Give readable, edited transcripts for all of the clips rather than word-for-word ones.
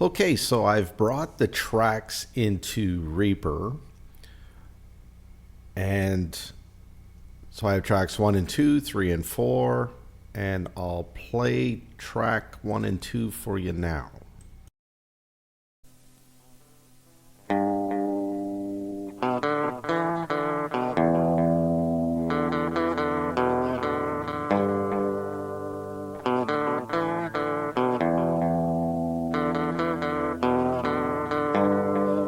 Okay, so I've brought the tracks into Reaper, and so I have tracks 1 and 2, 3 and 4, and I'll play track 1 and 2 for you now.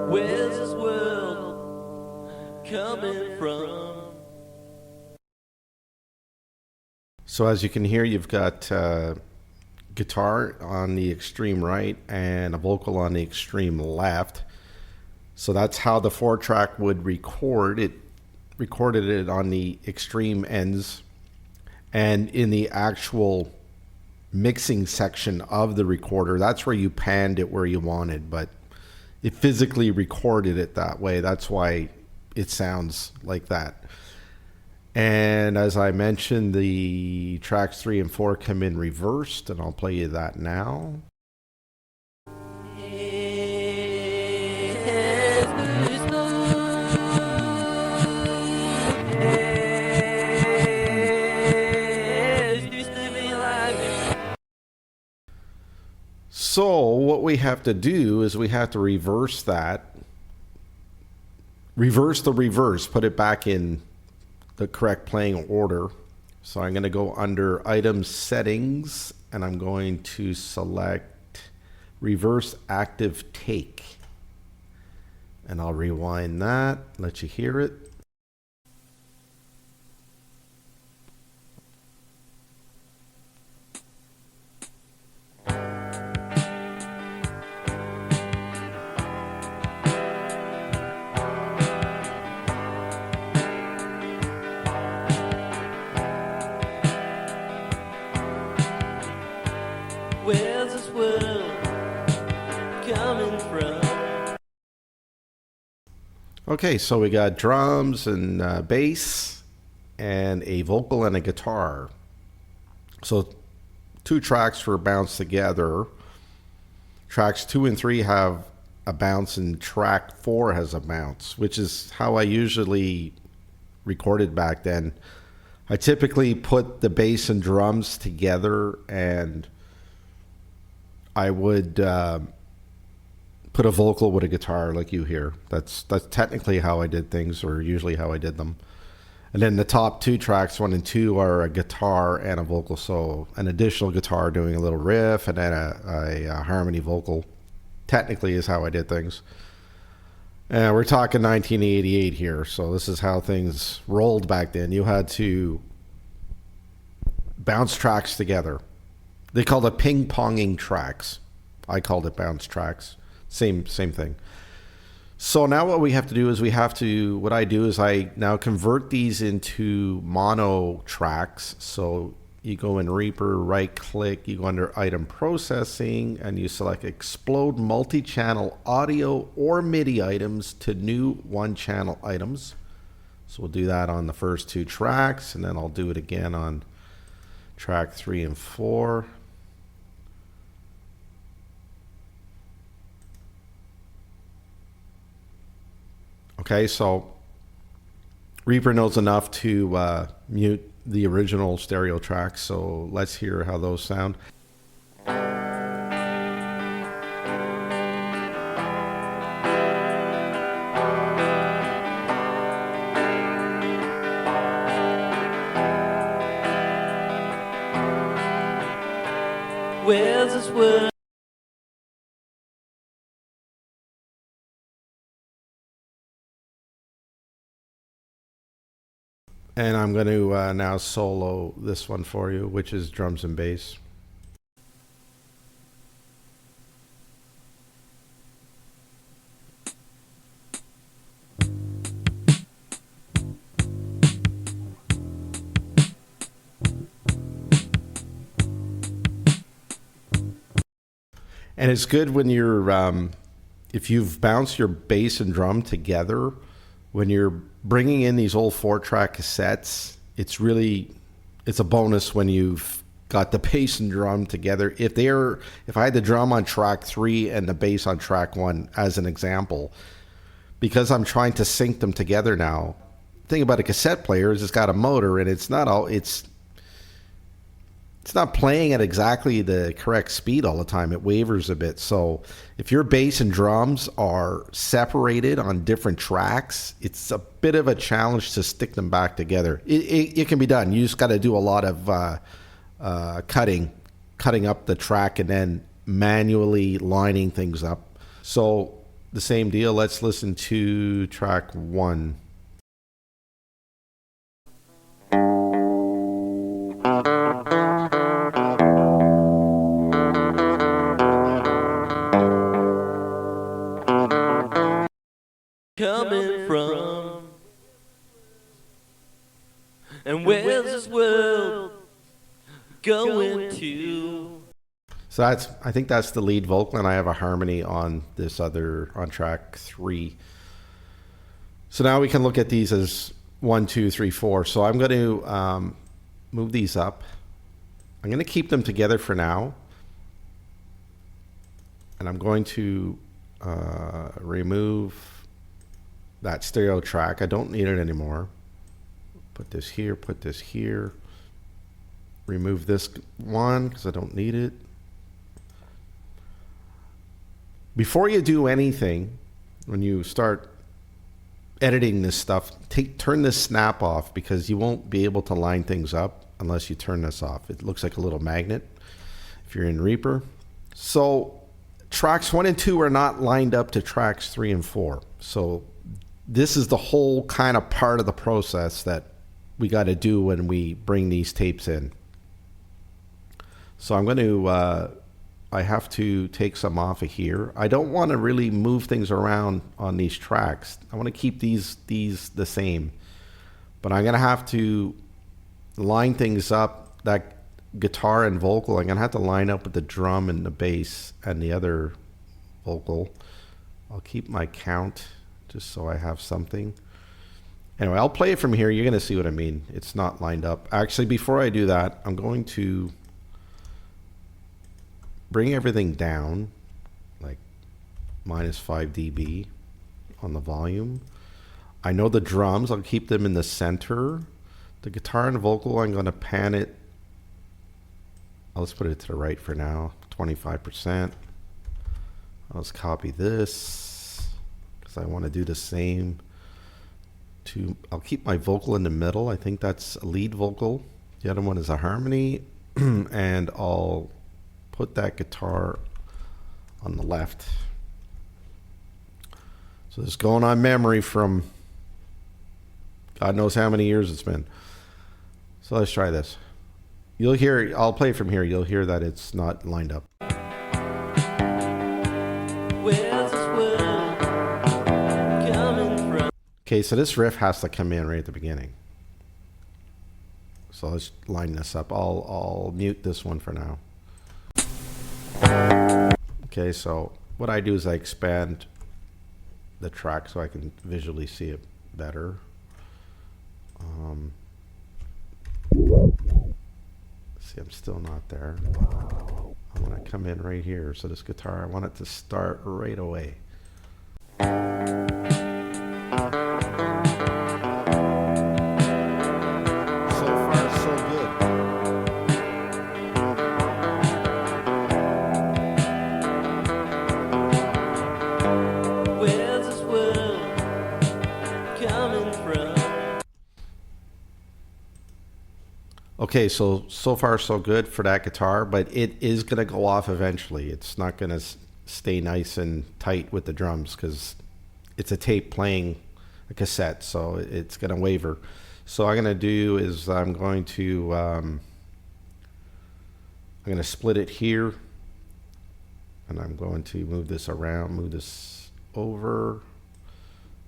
Where's this world coming from? So as you can hear, you've got guitar on the extreme right and a vocal on the extreme left. So that's how the 4-track would record it. Recorded it on the extreme ends, and in the actual mixing section of the recorder, that's where you panned it where you wanted, but it physically recorded it that way. That's why it sounds like that. And as I mentioned, the tracks 3 and 4 come in reversed, and I'll play you that now. So what we have to do is we have to reverse that, reverse the reverse, put it back in the correct playing order. So I'm going to go under Item Settings, and I'm going to select Reverse Active Take. And I'll rewind that, let you hear it. Where's this world coming from? Okay, so we got drums and bass and a vocal and a guitar. So 2 tracks were bounced together. Tracks 2 and 3 have a bounce, and track 4 has a bounce, which is how I usually recorded back then. I typically put the bass and drums together, and I would put a vocal with a guitar like you hear. That's technically how I did things, or usually how I did them. And then the top 2 tracks, 1 and 2, are a guitar and a vocal. So an additional guitar doing a little riff, and then a harmony vocal. Technically is how I did things. And we're talking 1988 here, so this is how things rolled back then. You had to bounce tracks together. They called it ping-ponging tracks. I called it bounce tracks. Same thing. So now what we have to do is what I do is I now convert these into mono tracks. So you go in Reaper, right click, you go under Item Processing, and you select Explode Multi-Channel Audio or MIDI Items to New 1-Channel Items. So we'll do that on the first 2 tracks, and then I'll do it again on track 3 and 4. Okay, so Reaper knows enough to mute the original stereo tracks, so let's hear how those sound. Where's this world? And I'm going to now solo this one for you, which is drums and bass. And it's good when you're, if you've bounced your bass and drum together, when you're bringing in these old 4-track cassettes, it's a bonus when you've got the bass and drum together. If I had the drum on track 3 and the bass on track 1 as an example, because I'm trying to sync them together now. The thing about a cassette player is it's got a motor, and it's not playing at exactly the correct speed all the time. It wavers a bit. So if your bass and drums are separated on different tracks, it's a bit of a challenge to stick them back together. It can be done. You just got to do a lot of cutting up the track and then manually lining things up. So the same deal. Let's listen to track 1. Coming from, and where's this world going to? So I think that's the lead vocal, and I have a harmony on on track 3. So now we can look at these as 1, 2, 3, 4. So I'm going to move these up. I'm going to keep them together for now, and I'm going to remove that stereo track. I don't need it anymore. Put this here, remove this one because I don't need it. Before you do anything, when you start editing this stuff, turn this snap off, because you won't be able to line things up unless you turn this off. It looks like a little magnet if you're in Reaper. So tracks 1 and 2 are not lined up to tracks 3 and 4. So this is the whole kind of part of the process that we got to do when we bring these tapes in. So I'm going to, I have to take some off of here. I don't want to really move things around on these tracks. I want to keep these the same, but I'm going to have to line things up. That guitar and vocal, I'm going to have to line up with the drum and the bass and the other vocal. I'll keep my count just so I have something. Anyway, I'll play it from here. You're going to see what I mean. It's not lined up. Actually, before I do that, I'm going to bring everything down, like -5 dB on the volume. I know the drums, I'll keep them in the center. The guitar and vocal, I'm going to pan it. Let's put it to the right for now, 25%. Let's copy this, because I want to do the same. I'll keep my vocal in the middle. I think that's a lead vocal. The other one is a harmony. And I'll put that guitar on the left. So this is going on memory from God knows how many years it's been. So let's try this. You'll hear, I'll play from here. You'll hear that it's not lined up. Where's this world coming from? Okay, so this riff has to come in right at the beginning. So let's line this up. I'll mute this one for now. Okay, so what I do is I expand the track so I can visually see it better. See, I'm still not there. I want to come in right here. So this guitar, I want it to start right away. Okay, so far so good for that guitar, but it is going to go off eventually. It's not going to stay nice and tight with the drums because it's a tape playing a cassette, so it's going to waver. So what I'm going to do is I'm going to split it here, and I'm going to move this around, move this over.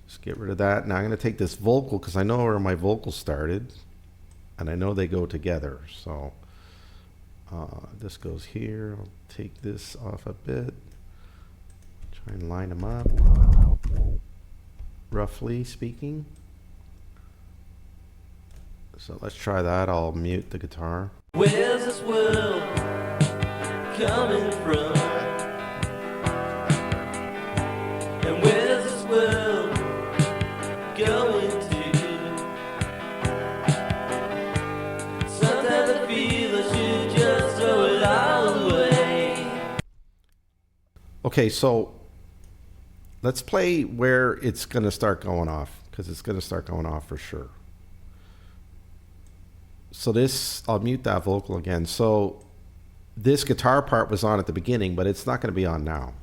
Just get rid of that. Now I'm going to take this vocal because I know where my vocal started. And I know they go together, so this goes here. I'll take this off a bit. Try and line them up, roughly speaking. So let's try that. I'll mute the guitar. Where's this world coming from? And where's this world going to? Sometimes I feel I should just throw it all away. Okay, so let's play where it's going to start going off, because it's going to start going off for sure. So this, I'll mute that vocal again. So this guitar part was on at the beginning, but it's not going to be on now.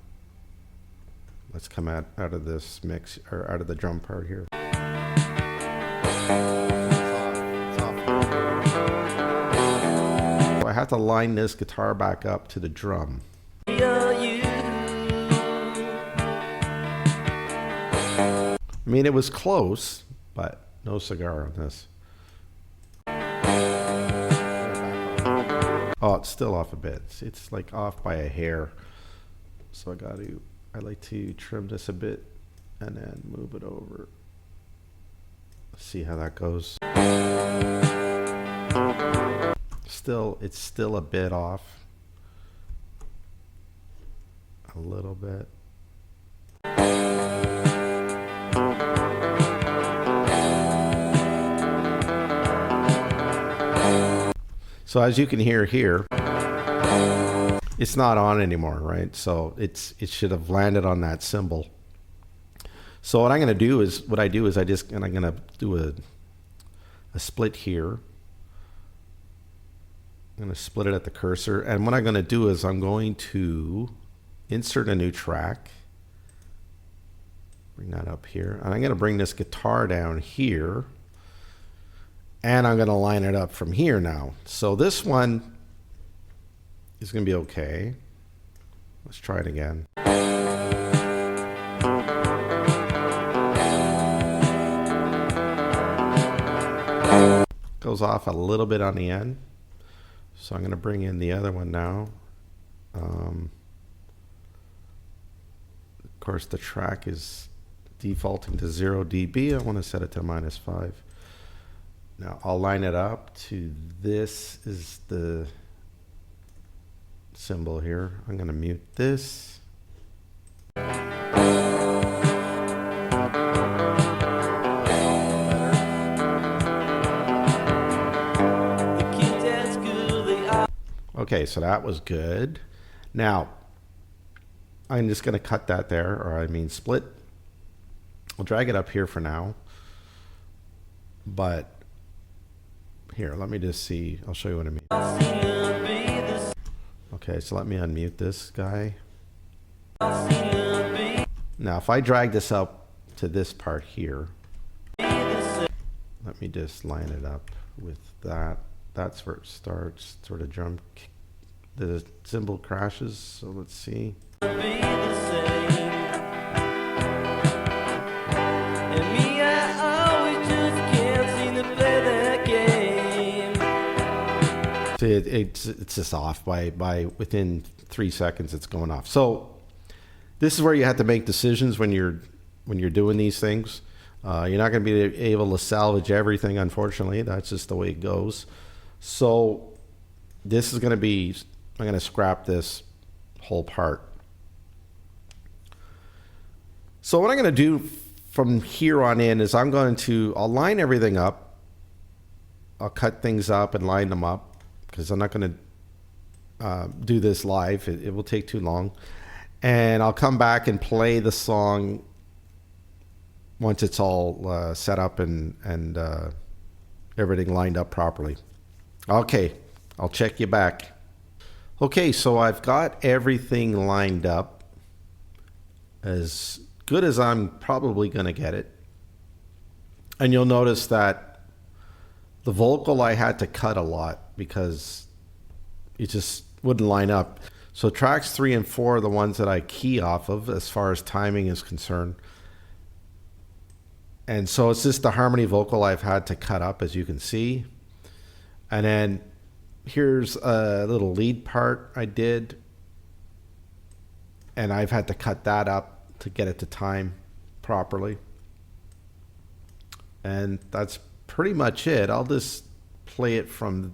Let's come out of this mix, or out of the drum part here. It's off. So I have to line this guitar back up to the drum. I mean, it was close, but no cigar on this. Oh, it's still off a bit. It's like off by a hair. So I like to trim this a bit and then move it over. Let's see how that goes. It's still a bit off. A little bit. So as you can hear here, it's not on anymore, right? So it should have landed on that cymbal. So what I'm going to do is, I'm going to do a split here. I'm going to split it at the cursor. And what I'm going to do is I'm going to insert a new track. Bring that up here. And I'm going to bring this guitar down here. And I'm going to line it up from here now. So this one is going to be okay. Let's try it again. Goes off a little bit on the end. So I'm going to bring in the other one now. Of course, the track is defaulting to 0 dB. I want to set it to -5. Now I'll line it up to this is the symbol here. I'm going to mute this. Okay, so that was good. Now I'm just going to cut that there, or I mean split. I'll drag it up here for now. But here, let me just see. I'll show you what I mean. Okay, so let me unmute this guy. Now, if I drag this up to this part here, let me just line it up with that. That's where it starts, sort of drum. The cymbal crashes, so let's see. It's just off by within 3 seconds. It's going off. So this is where you have to make decisions when you're doing these things. You're not going to be able to salvage everything, unfortunately. That's just the way it goes. So this is going to be, I'm going to scrap this whole part. So what I'm going to do from here on in is I'll line everything up. I'll cut things up and line them up, because I'm not going to do this live. It will take too long. And I'll come back and play the song once it's all set up and everything lined up properly. Okay, I'll check you back. Okay, so I've got everything lined up as good as I'm probably going to get it. And you'll notice that the vocal I had to cut a lot because it just wouldn't line up. So tracks 3 and 4 are the ones that I key off of as far as timing is concerned. And so it's just the harmony vocal I've had to cut up, as you can see. And then here's a little lead part I did. And I've had to cut that up to get it to time properly. And that's pretty much it. I'll just play it from.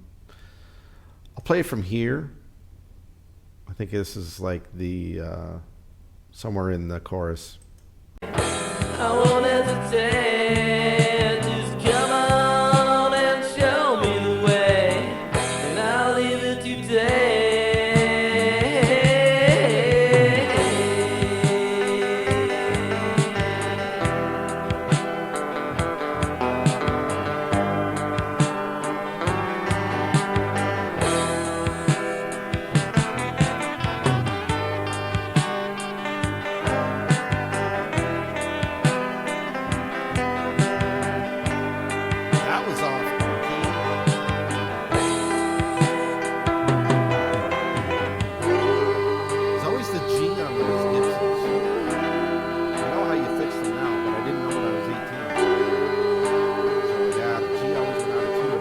I'll play it from here. I think this is like the somewhere in the chorus. I won't hesitate, just come on and show me the way, and I'll leave it today. That was off key. There's always the G on those Gibsons. I know how you fix them now, but I didn't know when I was 18. So yeah, the G always went out of tune.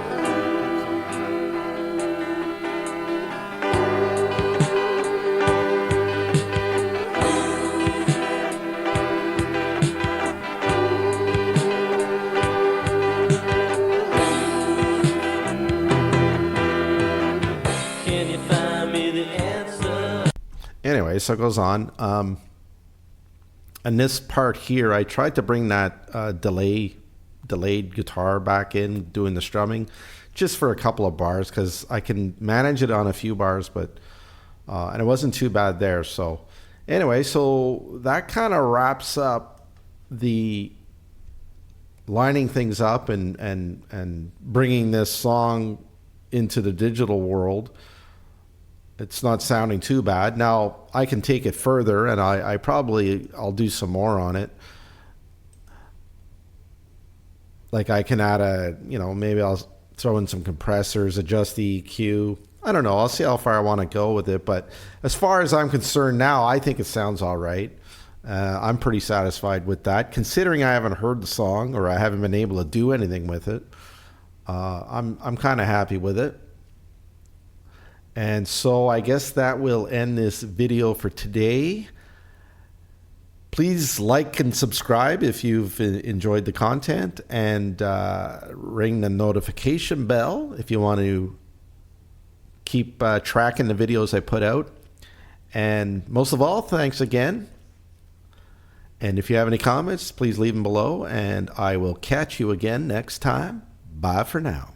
Can you find me the answer? Anyway, so it goes on. And this part here, I tried to bring that delayed guitar back in, doing the strumming, just for a couple of bars, because I can manage it on a few bars, but and it wasn't too bad there. So anyway, so that kind of wraps up the lining things up and bringing this song into the digital world. It's not sounding too bad. Now I can take it further, and I'll do some more on it. Like I can add maybe I'll throw in some compressors, adjust the EQ. I don't know. I'll see how far I want to go with it. But as far as I'm concerned now, I think it sounds all right. I'm pretty satisfied with that, considering I haven't heard the song or I haven't been able to do anything with it. I'm kind of happy with it. And so I guess that will end this video for today. Please like and subscribe if you've enjoyed the content, and ring the notification bell if you want to keep tracking the videos I put out. And most of all, thanks again. And if you have any comments, please leave them below, and I will catch you again next time. Bye for now.